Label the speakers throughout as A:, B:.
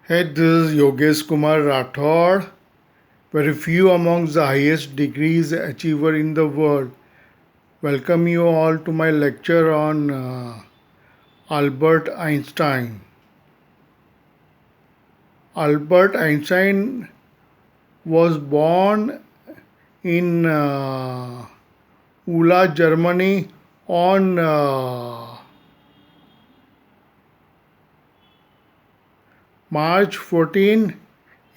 A: Hey, this is Yogeshkumar Rathod, very few amongst the highest degrees achiever in the world. Welcome you all to my lecture on Albert Einstein. Albert Einstein was born in Ula, Germany on March 14,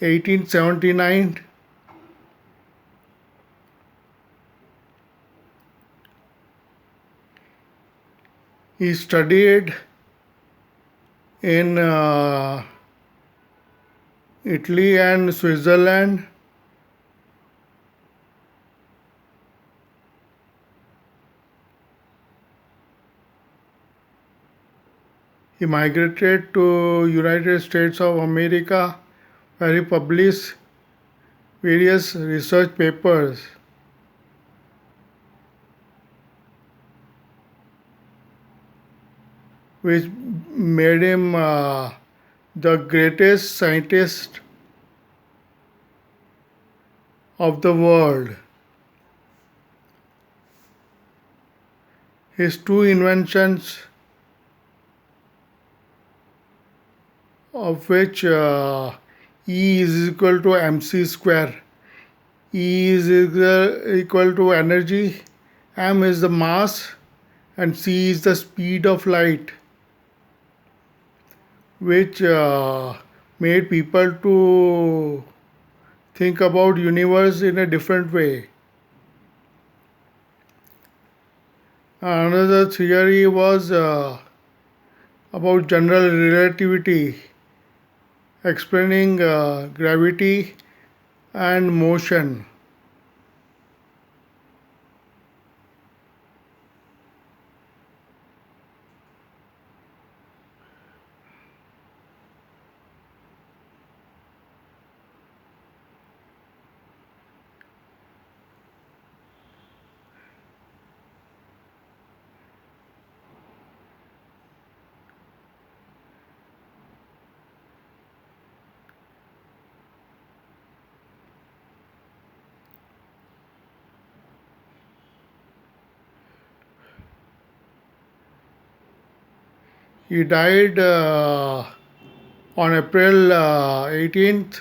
A: 1879. He studied in Italy and Switzerland. He migrated to United States of America where he published various research papers. Which made him the greatest scientist of the world. His two inventions, of which E is equal to mc square. E is equal to energy, m is the mass, and c is the speed of light, which made people to think about universe in a different way. Another theory was about general relativity, explaining gravity and motion. He died on April 18th,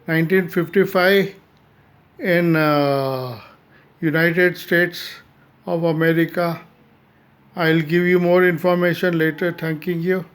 A: 1955 in United States of America. I'll give you more information later. Thanking you.